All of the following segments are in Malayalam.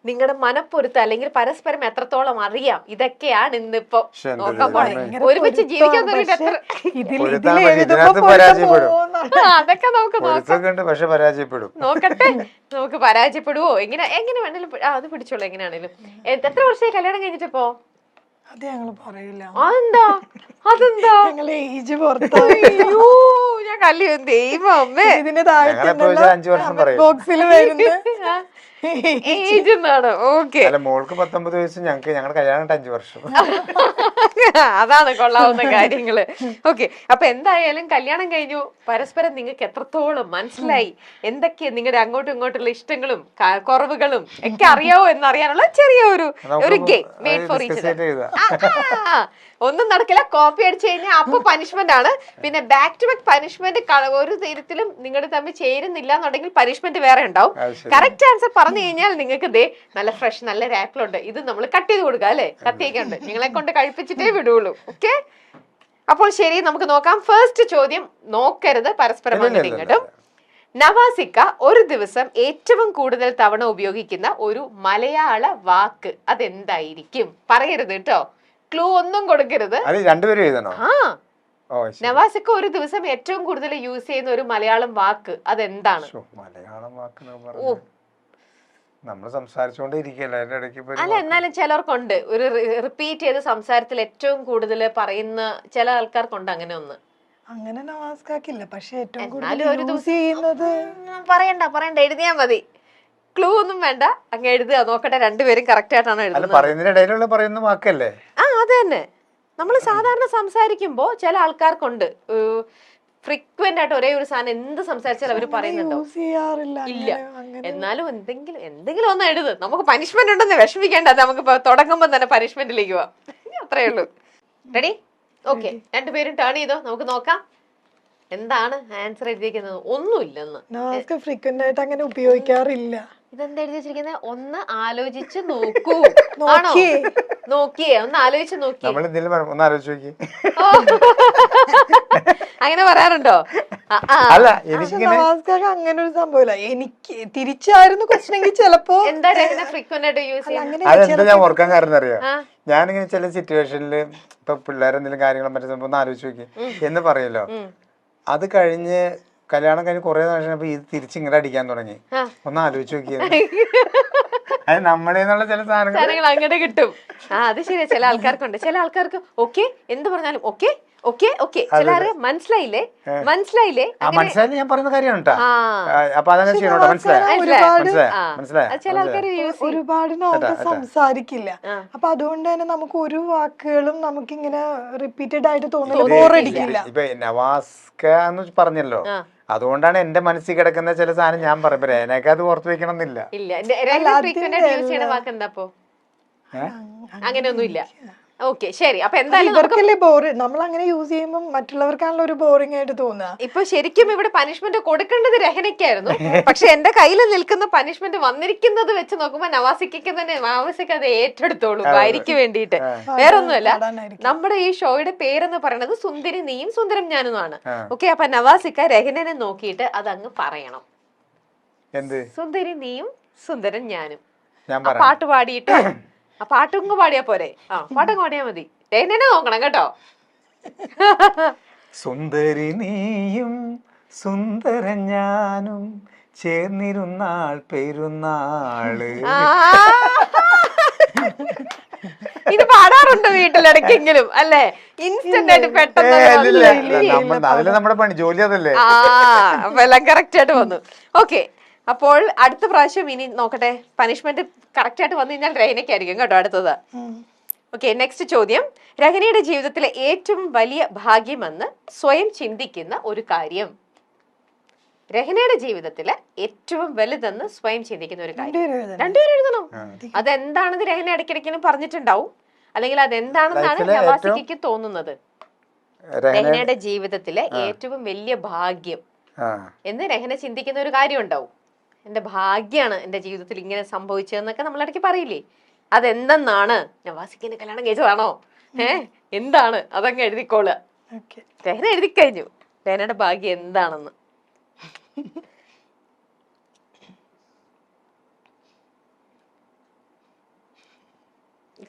നിങ്ങളുടെ മനപ്പൊരുത്തം അല്ലെങ്കിൽ പരസ്പരം എത്രത്തോളം അറിയാം, ഇതൊക്കെയാണ് ഇന്നിപ്പോ നോക്കാൻ പോണേ. ഒരുമിച്ച് ജീവിക്കാൻ തുടങ്ങിയിട്ട് അതൊക്കെ നമുക്ക് നോക്കട്ടെ. നമുക്ക് പരാജയപ്പെടുവോ എങ്ങനെ വേണേലും അത് പിടിച്ചോളൂ. എങ്ങനെയാണേലും എത്ര വർഷമായി കല്യാണം കഴിഞ്ഞിട്ടിപ്പോ? അത് ഞങ്ങള് പറയില്ല. അതെന്താ ഞാൻ കല്ല് ദൈവം അമ്മേ ഇതിന്റെ താഴെ ബോക്സിൽ വരുന്ന ഏജ് എന്നാണ്. ഓക്കെ, മോൾക്ക് 19 വയസ്സ്, ഞങ്ങൾക്ക് ഞങ്ങളുടെ കല്യാണം 5 വർഷം. അതാണ് കൊള്ളാവുന്ന കാര്യങ്ങള്. ഓക്കെ, അപ്പൊ എന്തായാലും കല്യാണം കഴിഞ്ഞു, പരസ്പരം നിങ്ങൾക്ക് എത്രത്തോളം മനസ്സിലായി, എന്തൊക്കെയാ നിങ്ങളുടെ അങ്ങോട്ടും ഇങ്ങോട്ടുള്ള ഇഷ്ടങ്ങളും കുറവുകളും ഒക്കെ അറിയാവോ എന്നറിയാനുള്ള ചെറിയ ഒരു game made for each other. ഒന്നും നടക്കില്ല, കോപ്പി അടിച്ചു കഴിഞ്ഞാൽ അപ്പൊ പനിഷ്മെന്റ് ആണ്. പിന്നെ ബാക്ക് ടു ബാക്ക് പനിഷ്മെന്റ് ഒരു തരത്തിലും നിങ്ങളുടെ തമ്മിൽ ചേരുന്നില്ല എന്നുണ്ടെങ്കിൽ പനിഷ്മെന്റ് വേറെ ഉണ്ടാവും. കറക്റ്റ് ആൻസർ പറഞ്ഞു കഴിഞ്ഞാൽ നിങ്ങൾക്ക് ദേ നല്ല ഫ്രഷ് നല്ല രാപ്പിളുണ്ട്, ഇത് നമ്മൾ കട്ട് ചെയ്ത് കൊടുക്കുക അല്ലെ, കത്തിയൊക്കെ ഉണ്ട്, നിങ്ങളെ കൊണ്ട് കഴിപ്പിച്ചിട്ടേ വിടുള്ളൂ. ഓക്കെ, അപ്പോൾ ശരി, നമുക്ക് നോക്കാം. ഫസ്റ്റ് ചോദ്യം, നോക്കരുത് പരസ്പരം അങ്ങോട്ടും ഇങ്ങോട്ടും. നവാസിക്ക ഒരു ദിവസം ഏറ്റവും കൂടുതൽ തവണ ഉപയോഗിക്കുന്ന ഒരു മലയാള വാക്ക് അതെന്തായിരിക്കും? പറയരുത് കേട്ടോ, ക്ലൂ ഒന്നും കൊടുക്കരുത്. നവാസിക്ക ഒരു ദിവസം ഏറ്റവും കൂടുതൽ യൂസ് ചെയ്യുന്ന ഒരു മലയാളം വാക്ക് അതെന്താണ്? മലയാളം വാക്ക് നമ്മൾ സംസാരിച്ചോണ്ടിരിക്കല്ലേ, അല്ല എന്നാലും ചിലർക്കുണ്ട് ഒരു റിപ്പീറ്റ് ചെയ്ത് സംസാരത്തിൽ ഏറ്റവും കൂടുതൽ പറയുന്ന ചില ആൾക്കാർക്കുണ്ട് അങ്ങനെ ഒന്ന്. അങ്ങനെ നവാസ്കാക്കില്ല, പക്ഷെ ഏറ്റവും എന്നാലും ഒരു യൂസ് ചെയ്യുന്നത് പറയണ്ട എഴുതിയാ മതി, ക്ലൂ ഒന്നും വേണ്ട, അങ്ങ് എഴുതുക. നോക്കട്ടെ രണ്ടുപേരും കറക്റ്റ് ആയിട്ടാണ് എഴുതുന്നത്. പറയുന്ന വാക്കല്ലേ? അത് തന്നെ. നമ്മൾ സാധാരണ സംസാരിക്കുമ്പോ ചില ആൾക്കാർക്കുണ്ട് ഫ്രീക്വന്റ് ആയിട്ട് ഒരേ ഒരു സാധനം എന്ത് സംസാരിച്ചാലും അവര് പറയുന്നുണ്ടോ? ഇല്ല. എന്നാലും എന്തെങ്കിലും ഒന്ന് എഴുത്, നമുക്ക് പനിഷ്മെന്റ് ഉണ്ടെന്ന് വിഷമിക്കേണ്ട, നമുക്ക് തുടങ്ങുമ്പോ തന്നെ പനിഷ്മെന്റിലേക്ക് പോവാം. അത്രേ ഉള്ളൂ. റെഡി? ഓക്കെ, രണ്ടുപേരും ടേൺ ചെയ്തോ, നമുക്ക് നോക്കാം എന്താണ് ആൻസർ എഴുതിയിരിക്കുന്നത്. ഒന്നുമില്ലെന്ന് ഫ്രീക്വന്റ് ആയിട്ട് അങ്ങനെ ഉപയോഗിക്കാറില്ല. ഇതെന്താ എഴുതി വെച്ചിരിക്കുന്നത്? ഒന്ന് ആലോചിച്ച് നോക്കൂ. ആണോ? നോക്കിയേ, ഒന്ന് ആലോചിച്ച് നോക്കി. അങ്ങനെ പറയാറുണ്ടോ? അങ്ങനെ ഒരു സംഭവമില്ല. എനിക്ക് തിരിച്ചായിരുന്നു ക്വസ്റ്റനെങ്കിൽ ചിലപ്പോ എന്താ ഫ്രീക്വന്റ് ആയിട്ട് യൂസ് ചെയ്യാൻ? അതെന്താ ഞാൻ ഓർക്കാൻ കാരണം അറിയാം, ഞാനിങ്ങനെ ചില സിറ്റുവേഷനില് ഇപ്പൊ പിള്ളേരെന്തെങ്കിലും കാര്യങ്ങളും മറ്റേ സംഭവം ഒന്ന് ആലോചിച്ച് നോക്കി എന്ന് പറയല്ലോ, അത് കഴിഞ്ഞ് കല്യാണം കഴിഞ്ഞ് കുറെ നാൾ ഇത് തിരിച്ചിങ്ങടെ അടിക്കാൻ തുടങ്ങി. ഒന്ന് ആലോചിച്ച് നോക്കിയത് അത് നമ്മുടെ ചില സാധനങ്ങൾ അങ്ങനെ കിട്ടും. അത് ശരിയാ, ചില ആൾക്കാർക്കുണ്ട്. ചില ആൾക്കാർക്ക് ഓക്കെ എന്ത് പറഞ്ഞാലും ഓക്കെ ഓക്കെ ഓക്കെ, ചില മനസ്സിലായില്ലേ ഞാൻ പറയുന്ന കാര്യമാണ് കേട്ടോ. അപ്പൊ അതങ്ങനെ ചെയ്യണോട്ടോ, ചില ആൾക്കാർ ഒരുപാട് സംസാരിക്കില്ല. അപ്പൊ അതുകൊണ്ട് തന്നെ നമുക്ക് ഒരു വാക്കുകളും നമുക്കിങ്ങനെ റിപ്പീറ്റഡ് ആയിട്ട് തോന്നില്ല, ബോറടിക്കില്ല. ഇപ്പൊ നവാസ്ക എന്ന് പറഞ്ഞല്ലോ, അതുകൊണ്ടാണ് എന്റെ മനസ്സിൽ കിടക്കുന്ന ചില സാധനം ഞാൻ പറയുമ്പോ അതിനൊക്കെ അത് ഓർത്ത് വെക്കണം എന്നില്ല. അങ്ങനെയൊന്നും ഇല്ല. ഓക്കെ ശരി, അപ്പൊ എന്തായാലും നമ്മൾ അങ്ങനെ യൂസ് ചെയ്യുമ്പോൾ മറ്റുള്ളവർക്കാണല്ലോ ഒരു ബോറിംഗ് ആയിട്ട് തോന്നുക. ഇപ്പൊ ശരിക്കും ഇവിടെ പനിഷ്മെന്റ് കൊടുക്കേണ്ടത് രഹനയ്ക്കായിരുന്നു, പക്ഷെ എന്റെ കയ്യിൽ നിൽക്കുന്ന പനിഷ്മെന്റ് വന്നിരിക്കുന്നത് വെച്ച് നോക്കുമ്പോ നവാസിക്ക് അത് ഏറ്റെടുത്തോളൂ ഭാര്യയ്ക്ക് വേണ്ടിയിട്ട്. വേറൊന്നുമല്ല, നമ്മുടെ ഈ ഷോയുടെ പേരെന്ന് പറയുന്നത് സുന്ദരി നീയും സുന്ദരം ഞാനുമാണ്. ഓക്കെ, അപ്പൊ നവാസിക്ക രഹനനെ നോക്കിയിട്ട് അതങ്ങ് പറയണം. സുന്ദരി നീയും സുന്ദരൻ ഞാനും. പാട്ട് പാടിയിട്ട് ആ പാട്ടങ്ങ് പാടിയാ പോരെ? പാട്ടങ്ങ് പാടിയാ മതി. രഹനെ നോക്കണം കേട്ടോ. സുന്ദരി നീയും സുന്ദരൻ ഞാനും ചേർന്നിരുന്നാൾ പെരുന്നാള്. ഇത് പാടാറുണ്ട് വീട്ടിലിടയ്ക്കെങ്കിലും അല്ലേ? ഇൻസ്റ്റന്റ് ആയിട്ട് പെട്ടെന്ന് നമ്മുടെ പണി ജോലി അതല്ലേ. അപ്പൊ എല്ലാം കറക്റ്റ് ആയിട്ട് വന്നു. ഓക്കെ, അപ്പോൾ അടുത്ത പ്രാവശ്യം ഇനി നോക്കട്ടെ, പനിഷ്മെന്റ് കറക്റ്റ് ആയിട്ട് വന്നു കഴിഞ്ഞാൽ രഹനയ്ക്കായിരിക്കും കേട്ടോ അടുത്തത്. ഓക്കെ, നെക്സ്റ്റ് ചോദ്യം. രഹനയുടെ ജീവിതത്തിലെ ഏറ്റവും വലിയ ഭാഗ്യമെന്ന് സ്വയം ചിന്തിക്കുന്ന ഒരു കാര്യം. രഹനയുടെ ജീവിതത്തിലെ ഏറ്റവും വലുതെന്ന് സ്വയം ചിന്തിക്കുന്ന ഒരു കാര്യം. രണ്ടുപേരും എഴുതണം. അതെന്താണെന്ന് രഹന ഇടയ്ക്കിടയ്ക്കിനും പറഞ്ഞിട്ടുണ്ടാവും, അല്ലെങ്കിൽ അതെന്താണെന്നാണ് നവാസിക്ക് തോന്നുന്നത്. രഹനയുടെ ജീവിതത്തിലെ ഏറ്റവും വലിയ ഭാഗ്യം എന്ന് രഹന ചിന്തിക്കുന്ന ഒരു കാര്യം ഉണ്ടാവും. എന്റെ ഭാഗ്യാണ് എന്റെ ജീവിതത്തിൽ ഇങ്ങനെ സംഭവിച്ചതെന്നൊക്കെ നമ്മളിടയ്ക്ക് പറയില്ലേ, അതെന്തെന്നാണ്? നവാസിക്കിന്റെ കല്യാണം കഴിച്ചതാണോ? എന്താണ്? അതങ്ങ് എഴുതിക്കോളുക. രഹന എഴുതി കഴിഞ്ഞു രഹനയുടെ ഭാഗ്യം എന്താണെന്ന്.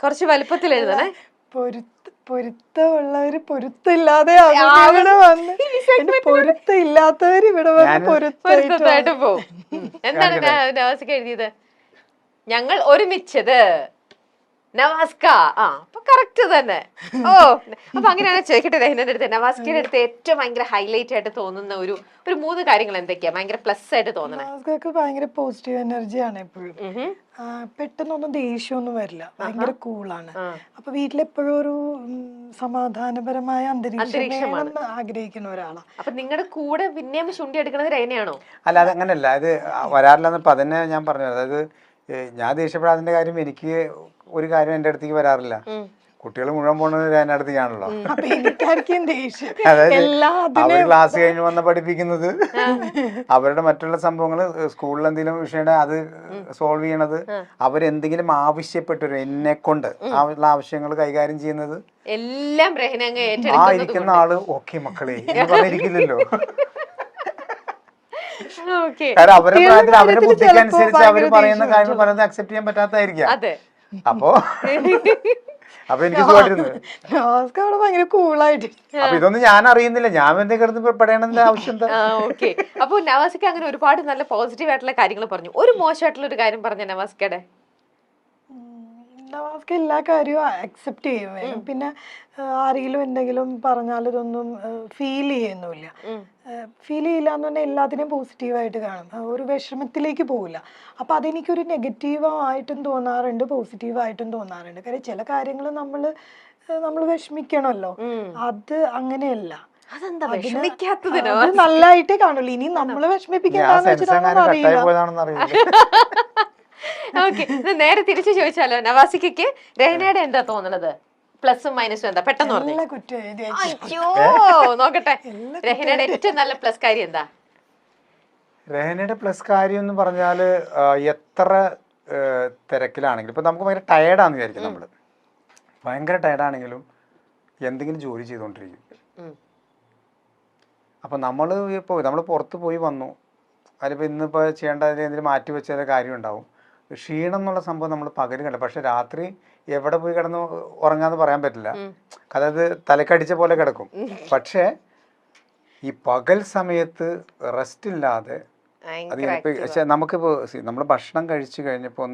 കുറച്ച് വലുപ്പത്തിൽ എഴുതണേ. പൊരുത്തമുള്ളവര് പൊരുത്തില്ലാതെ ഇവിടെ വന്ന് പൊരുത്തില്ലാത്തവര് ഇവിടെ വന്ന് പൊരുത്തമായിട്ട് പോവും. എന്താണ് നവാസ്ക എഴുതിയത്? ഞങ്ങൾ ഒരുമിച്ചത്. നവാസ്ക. അപ്പൊ കറക്റ്റ് തന്നെ. ഓ, അപ്പൊ അങ്ങനെയാണ്. ചോദിക്കട്ടെ രഹ്നയുടെ അടുത്ത്, നവാസ്കയുടെ അടുത്ത് ഏറ്റവും ഭയങ്കര ഹൈലൈറ്റ് ആയിട്ട് തോന്നുന്ന ഒരു 3 കാര്യങ്ങൾ എന്തൊക്കെയാ ഭയങ്കര പ്ലസ് ആയിട്ട് തോന്നണേ? നവാസ്കക്ക് ഭയങ്കര പോസിറ്റീവ് എനർജിയാണ് എപ്പോഴും. പെട്ടെന്നൊന്നും ദേഷ്യമൊന്നും വരില്ല, ഭയങ്കര കൂളാണ്. അപ്പൊ വീട്ടിലെപ്പോഴും ഒരു സമാധാനപരമായ അന്തരീക്ഷം ആഗ്രഹിക്കുന്ന ഒരാളാണ്. അപ്പൊ നിങ്ങളുടെ കൂടെ പിന്നെയും ചുണ്ടി എടുക്കുന്നത് രഹ്നയാണോ? അല്ല, അത് അങ്ങനല്ല, ഇത് വരാറില്ല. അപ്പൊ അതന്നെ ഞാൻ പറഞ്ഞത്. അതായത് ഞാൻ ദേഷ്യപ്പെടാതിന്റെ കാര്യം, എനിക്ക് ഒരു കാര്യം എന്റെ അടുത്തേക്ക് വരാറില്ല. കുട്ടികൾ മുഴുവൻ പോകുന്നത് എന്റെ അടുത്തേക്കാണല്ലോ. അതായത് അവർ ക്ലാസ് കഴിഞ്ഞ് വന്ന് പഠിപ്പിക്കുന്നത്, അവരുടെ മറ്റുള്ള സംഭവങ്ങൾ, സ്കൂളിൽ എന്തെങ്കിലും വിഷയം അത് സോൾവ് ചെയ്യണത്, അവരെന്തെങ്കിലും ആവശ്യപ്പെട്ടു എന്നെ കൊണ്ട് ഉള്ള ആവശ്യങ്ങൾ കൈകാര്യം ചെയ്യുന്നത് എല്ലാം ഇരിക്കുന്ന ആള് ഓക്കെ മക്കളെ എന്ന് പറഞ്ഞിരിക്കില്ലല്ലോ. കാരണം അവരുടെ പ്രായത്തിൽ അവരുടെ ബുദ്ധിക്ക് അനുസരിച്ച് അവർ പറയുന്ന കാര്യങ്ങൾ പറയുന്നത് അക്സെപ്റ്റ് ചെയ്യാൻ പറ്റാത്തായിരിക്കാം. അപ്പൊ എനിക്ക് ഭയങ്കര കൂളായിട്ട്. അപ്പൊ ഇതൊന്നും ഞാൻ അറിയുന്നില്ല, ഞാൻ എന്തെങ്കിലും കിടന്ന് പെടേണ്ട ആവശ്യം എന്താ? ഓക്കെ. അപ്പൊ നവാസ്ക അങ്ങനെ ഒരുപാട് നല്ല പോസിറ്റീവ് ആയിട്ടുള്ള കാര്യങ്ങൾ പറഞ്ഞു. ഒരു മോശമായിട്ടുള്ള ഒരു കാര്യം പറഞ്ഞ നവാസ്കയുടെ? നവാസ്ക എല്ലാ കാര്യവും അക്സെപ്റ്റ് ചെയ്യും വേണം. പിന്നെ ആരെങ്കിലും എന്തെങ്കിലും പറഞ്ഞാൽ ഇതൊന്നും ഫീൽ ചെയ്യുന്നില്ല. ഫീൽ ചെയ്യില്ല എന്ന് പറഞ്ഞാൽ എല്ലാത്തിനെയും പോസിറ്റീവായിട്ട് കാണും, ഒരു വിഷമത്തിലേക്ക് പോകില്ല. അപ്പം അതെനിക്കൊരു നെഗറ്റീവായിട്ടും തോന്നാറുണ്ട്, പോസിറ്റീവായിട്ടും തോന്നാറുണ്ട്. കാര്യം ചില കാര്യങ്ങൾ നമ്മൾ വിഷമിക്കണമല്ലോ, അത് അങ്ങനെയല്ല. അത് നല്ലതായിട്ടേ കാണുള്ളൂ. ഇനി നമ്മള് വിഷമിപ്പിക്കാന്ന് വെച്ചിട്ടാണെന്ന് അറിയില്ല. ഓക്കെ, നേരെ തിരിച്ചു ചോദിച്ചാലോ, നവാസിക്ക് രഹ്നയുടെ എന്താ തോന്നുന്നത്? പ്ലസും മൈനസും എന്താ? പെട്ടെന്ന് അയ്യോ നോക്കട്ടെ, രഹ്നയുടെ ഏറ്റവും നല്ല പ്ലസ് കാര്യം എന്താ? രഹ്നയുടെ പ്ലസ് കാര്യം എന്ന് പറഞ്ഞാല് എത്ര തിരക്കിലാണെങ്കിലും, ഇപ്പൊ നമുക്ക് ഭയങ്കര ടയർഡാന്ന് വിചാരിക്കും, നമ്മള് ഭയങ്കര ടയർഡാണെങ്കിലും എന്തെങ്കിലും ജോലി ചെയ്തുകൊണ്ടിരിക്കും. അപ്പൊ നമ്മൾ പുറത്ത് പോയി വന്നു, അതിലിപ്പോൾ ഇന്നിപ്പോൾ ചെയ്യേണ്ട എന്തെങ്കിലും മാറ്റി വെച്ച കാര്യം ഉണ്ടാവും. ക്ഷീണം എന്നുള്ള സംഭവം നമ്മൾ പകല് കണ്ട, പക്ഷെ രാത്രി എവിടെ പോയി കിടന്ന് ഉറങ്ങാന്ന് പറയാൻ പറ്റില്ല. അതായത് തലക്കടിച്ച പോലെ കിടക്കും. പക്ഷെ ഈ പകൽ സമയത്ത് റെസ്റ്റ് ഇല്ലാതെ പക്ഷെ നമുക്കിപ്പോൾ നമ്മൾ ഭക്ഷണം കഴിച്ചു കഴിഞ്ഞപ്പോൾ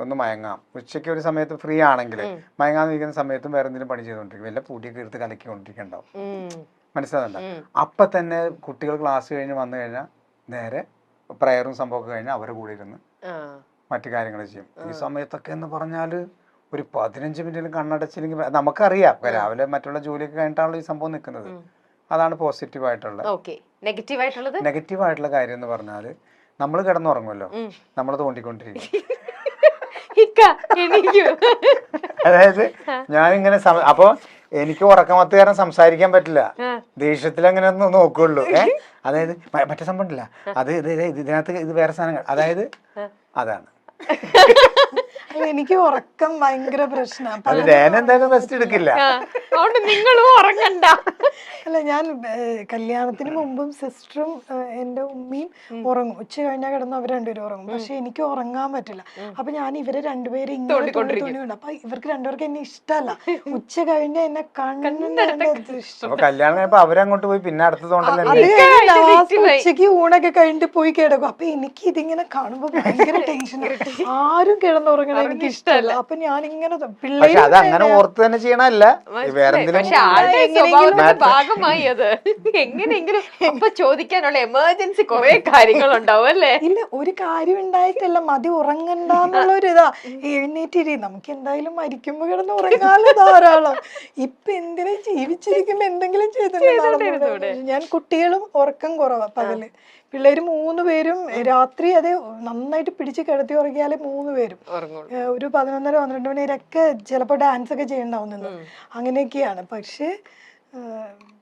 ഒന്ന് മയങ്ങാം. ഉച്ചയ്ക്ക് ഒരു സമയത്ത് ഫ്രീ ആണെങ്കിൽ മയങ്ങാന്നിരിക്കുന്ന സമയത്തും വേറെ എന്തെങ്കിലും പണി ചെയ്തുകൊണ്ടിരിക്കും, വല്ല പൂട്ടിയൊക്കെ എടുത്ത് കലക്കിക്കൊണ്ടിരിക്കണ്ടാവും. മനസ്സിലാകുന്നുണ്ടോ? അപ്പം തന്നെ കുട്ടികൾ ക്ലാസ് കഴിഞ്ഞ് വന്നു കഴിഞ്ഞാൽ നേരെ പ്രയറും സംഭവമൊക്കെ കഴിഞ്ഞാൽ അവരുടെ കൂടെ ഇരുന്ന് മറ്റു കാര്യങ്ങൾ ചെയ്യും. ഈ സമയത്തൊക്കെ എന്ന് പറഞ്ഞാൽ ഒരു 15 മിനിറ്റിലും കണ്ണടച്ചില്ലെങ്കിൽ നമുക്കറിയാം രാവിലെ മറ്റുള്ള ജോലിയൊക്കെ കഴിഞ്ഞിട്ടാണല്ലോ ഈ സംഭവം നിൽക്കുന്നത്. അതാണ് പോസിറ്റീവ് ആയിട്ടുള്ള. നെഗറ്റീവ് ആയിട്ടുള്ള കാര്യം എന്ന് പറഞ്ഞാൽ നമ്മൾ കിടന്നുറങ്ങുമല്ലോ, നമ്മൾ തോണ്ടിക്കൊണ്ടിരിക്കും. അതായത് ഞാനിങ്ങനെ അപ്പൊ എനിക്ക് ഉറക്കമത്ത് കാരണം സംസാരിക്കാൻ പറ്റില്ല, ദേഷ്യത്തിൽ അങ്ങനെ ഒന്ന് നോക്കുള്ളൂ. അതായത് മറ്റേ സംഭവം ഇല്ല, അത് ഇതിനകത്ത് ഇത് വേറെ സാധനങ്ങൾ, അതായത് അതാണ്. എനിക്ക് ഉറക്കം ഭയങ്കര പ്രശ്നമാണ്. എന്തായാലും റെസ്റ്റ് എടുക്കില്ല, നിങ്ങളും ഉറങ്ങണ്ട. അല്ല, ഞാൻ കല്യാണത്തിന് മുമ്പും സിസ്റ്ററും എൻ്റെ ഉമ്മയും ഉറങ്ങും, ഉച്ച കഴിഞ്ഞാൽ കിടന്ന് അവർ രണ്ടുപേരും ഉറങ്ങും. പക്ഷെ എനിക്ക് ഉറങ്ങാൻ പറ്റില്ല. അപ്പൊ ഞാൻ ഇവരെ രണ്ടുപേരും ഇങ്ങനെ തോണ്ടിക്കൊണ്ട്, അപ്പൊ ഇവർക്ക് രണ്ടുപേർക്കും എന്നെ ഇഷ്ടമല്ല. ഉച്ച കഴിഞ്ഞ എന്നെ കല്യാണം കഴിഞ്ഞപ്പോ അവരങ്ങോട്ട് പോയി, പിന്നെ അടുത്തതുകൊണ്ടല്ലേ ഉച്ചക്ക് ഊണൊക്കെ കഴിഞ്ഞിട്ട് പോയി കിടക്കും. അപ്പൊ എനിക്ക് ഇതിങ്ങനെ കാണുമ്പോ ഭയങ്കര ടെൻഷൻ. ആരും കിടന്നുറങ്ങണം എനിക്ക് ഇഷ്ടമല്ല. അപ്പൊ ഞാനിങ്ങനെ പിള്ളേർ അതങ്ങനെ ഓർത്ത് തന്നെ ചെയ്യണല്ല, വേറെ ഭാഗമായി അത് എങ്ങനെയെങ്കിലും അപ്പൊ ചോദിക്കാനുള്ള എമർജൻസി കുറെ കാര്യങ്ങളുണ്ടാവും അല്ലേ? ഇല്ല, ഒരു കാര്യം ഉണ്ടായിട്ടല്ല, മതി ഉറങ്ങണ്ടെന്നുള്ളൊരു ഇതാ. എഴുന്നേറ്റിരി, നമുക്ക് എന്തായാലും മരിക്കുമ്പോ കിടന്ന് ഉറങ്ങാലോ ധാരാളം. ഇപ്പൊ എന്തിനാ ജീവിച്ചിരിക്കുമ്പോ എന്തെങ്കിലും ചെയ്തിട്ടുണ്ടോ? ഞാൻ കുട്ടികളും ഉറക്കം കുറവാ പകല്. പിള്ളേര് 3 പേരും രാത്രി അത് നന്നായിട്ട് പിടിച്ച് കിടത്തി ഉറങ്ങിയാലേ 3 പേരും ഒരു 11-12 മണി വരെയൊക്കെ ചിലപ്പോ ഡാൻസ് ഒക്കെ ചെയ്യണ്ടാവും നിന്ന്, അങ്ങനെയൊക്കെയാണ്. പക്ഷെ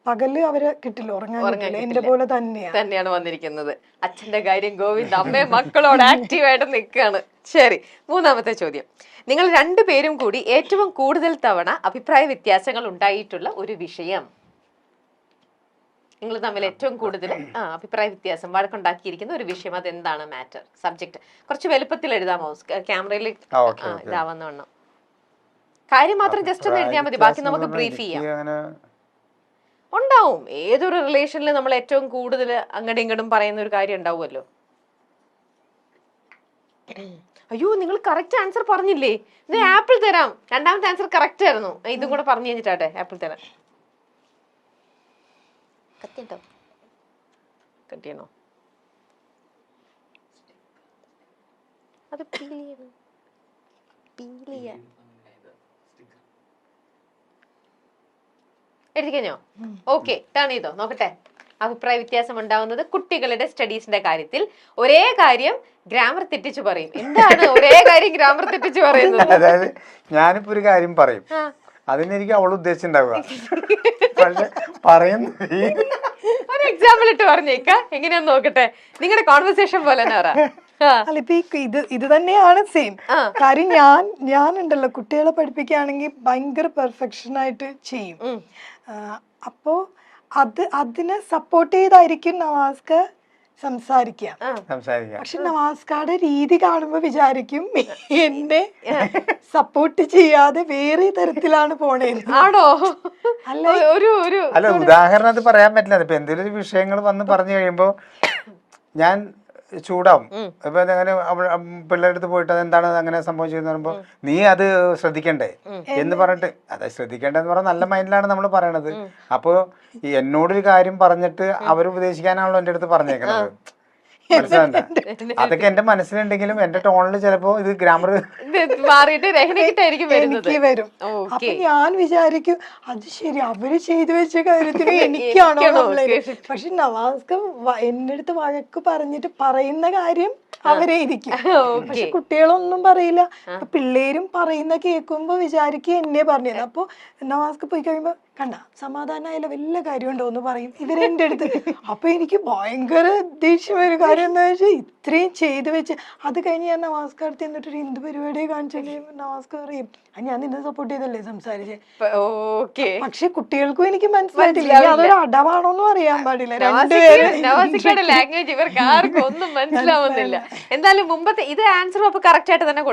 പകല് അവരെ കിട്ടില്ല, ഉറങ്ങാൻ എന്റെ പോലെ തന്നെയാണ് വന്നിരിക്കുന്നത്. അച്ഛന്റെ കാര്യം ഗോവിന്ദ്, അമ്മയും മക്കളോട് ആക്റ്റീവായിട്ട് നിൽക്കുകയാണ്. ശരി, 3ാമത്തെ ചോദ്യം. നിങ്ങൾ 2 പേരും കൂടി ഏറ്റവും കൂടുതൽ തവണ അഭിപ്രായ വ്യത്യാസങ്ങൾ ഉണ്ടായിട്ടുള്ള ഒരു വിഷയം. നിങ്ങൾ തമ്മിൽ ഏറ്റവും കൂടുതൽ അഭിപ്രായ വ്യത്യാസം വഴക്കുണ്ടാക്കിയിരിക്കുന്ന ഒരു വിഷയം, അതെന്താണ്? മാറ്റർ, സബ്ജക്ട് കുറച്ച് വലുപ്പത്തിൽ എഴുതാമോ? ക്യാമറയിൽ ഇതാവുന്ന വണ്ണം കാര്യം മാത്രം ജസ്റ്റ് ഒന്ന് എഴുതിയാൽ മതി, ബാക്കി നമുക്ക് ബ്രീഫ് ചെയ്യാം. ഉണ്ടാവും, ഏതൊരു റിലേഷനിൽ നമ്മൾ ഏറ്റവും കൂടുതൽ അങ്ങോട്ടും ഇങ്ങോട്ടും പറയുന്ന ഒരു കാര്യം ഉണ്ടാവുമല്ലോ. അയ്യോ, നിങ്ങൾ കറക്റ്റ് ആൻസർ പറഞ്ഞില്ലേ? ഇത് ആപ്പിൾ തരാം. രണ്ടാമത്തെ ആൻസർ കറക്റ്റ് ആയിരുന്നു. ഇതും കൂടെ പറഞ്ഞു കഴിഞ്ഞിട്ടാട്ടെ ആപ്പിൾ തരാം. കത്തിയോ? കത്തിയണോ? അത് എഴുതി കഴിഞ്ഞോ? ഓക്കെ, ടേൺ ചെയ്തോ, നോക്കട്ടെ. അഭിപ്രായ വ്യത്യാസം ഉണ്ടാവുന്നത് കുട്ടികളുടെ സ്റ്റഡീസിന്റെ കാര്യത്തിൽ. ഒരേ കാര്യം ഗ്രാമർ തെറ്റിച്ചു പറയും. എന്താണ് ഒരേ കാര്യം ഗ്രാമർ തെറ്റിച്ചു പറയുന്നത്? അതായത് ഞാനിപ്പോ ഒരു കാര്യം പറയും, അതിനെനിക്ക് അവൾ ഉദ്ദേശിച്ചുണ്ടാവുക, പക്ഷെ പറയുന്ന ഒരു എക്സാമ്പിൾ ഇട്ട് പറഞ്ഞേക്ക, എങ്ങനെയാന്ന് നോക്കട്ടെ. നിങ്ങളുടെ കോൺവെർസേഷൻ പോലെ തന്നെ പറ. അല്ല, ഇപ്പൊ ഇത് തന്നെയാണ് സെയിം കാര്യം. ഞാനുണ്ടല്ലോ കുട്ടികളെ പഠിപ്പിക്കുകയാണെങ്കിൽ ഭയങ്കര പെർഫെക്ഷൻ ആയിട്ട് ചെയ്യും. അപ്പോ അതിനെ സപ്പോർട്ട് ചെയ്തായിരിക്കും നവാസ്ക സംസാരിക്കുക. പക്ഷെ നവാസ്കയുടെ രീതി കാണുമ്പോ വിചാരിക്കും എന്നെ സപ്പോർട്ട് ചെയ്യാതെ വേറെ തരത്തിലാണ് പോണേന്ന്. ആണോ? അല്ല, ഉദാഹരണം അത് പറയാൻ പറ്റില്ല. ഇപ്പൊ എന്തെങ്കിലും ഒരു വിഷയങ്ങൾ വന്ന് പറഞ്ഞു കഴിയുമ്പോ ഞാൻ ചൂടാവും. ഇപ്പൊ അങ്ങനെ പിള്ളേരുടെ അടുത്ത് പോയിട്ട് അതെന്താണ് അങ്ങനെ സംഭവിച്ചതെന്ന് പറയുമ്പോ നീ അത് ശ്രദ്ധിക്കണ്ടേ എന്ന് പറഞ്ഞിട്ട്, അത് ശ്രദ്ധിക്കേണ്ടതെന്ന് പറഞ്ഞാൽ നല്ല മൈൻഡിലാണ് നമ്മൾ പറയണത്. അപ്പൊ എന്നോടൊരു കാര്യം പറഞ്ഞിട്ട് അവർ ഉപദേശിക്കാനാണല്ലോ എന്റെ അടുത്ത് പറഞ്ഞേക്കണത്. മനസ്സിലാണ്ട? അതൊക്കെ എന്റെ മനസ്സിലുണ്ടെങ്കിലും എന്റെ ടോണിൽ ചിലപ്പോ ഇത് ഗ്രാമർ മാറിയിട്ട് എനിക്ക് വരും. അപ്പൊ ഞാൻ വിചാരിക്കും അത് ശരി, അവര് ചെയ്തു വെച്ച കാര്യത്തിന് എനിക്കാണോ കംപ്ലൈന്റ്. പക്ഷെ നവാസ്ക എന്റെ അടുത്ത് വഴക്ക് പറഞ്ഞിട്ട് പറയുന്ന കാര്യം അവരെ ഇരിക്കും, പക്ഷെ കുട്ടികളൊന്നും പറയില്ല. അപ്പൊ പിള്ളേരും പറയുന്ന കേൾക്കുമ്പോ വിചാരിക്കും എന്നെ പറഞ്ഞത്. അപ്പൊ നവാസ്ക പോയി കഴിയുമ്പോ കണ്ട സമാധാനമായാലും വല്ല കാര്യം ഉണ്ടോ എന്ന് പറയും ഇവരെന്റെ അടുത്ത്. അപ്പൊ എനിക്ക് ഭയങ്കര ദേഷ്യം ഒരു കാര്യം എന്താ വെച്ചാൽ ഇത്രയും ചെയ്തു വെച്ച് അത് കഴിഞ്ഞ് ഞാൻ നവാസ്ക അടുത്ത് എന്നിട്ടൊരു എന്ത് പരിപാടിയെ കാണിച്ചു നവാസ്ക പറയും ഞാൻ നിന്നെ സപ്പോർട്ട് ചെയ്തല്ലേ സംസാരിച്ചേ. പക്ഷെ കുട്ടികൾക്കും എനിക്ക് മനസ്സിലായിട്ടില്ല അതൊരു അടവാണോന്നും അറിയാൻ പാടില്ല. ലാംഗ്വേജ് ഇവർക്ക് ആർക്കും ഒന്നും മനസ്സിലാവുന്നില്ല. എന്തായാലും മുമ്പത്തെ ഇത് ആൻസറും അപ്പൊ കറക്റ്റ് ആയിട്ട് തന്നെ കൊടുക്കും.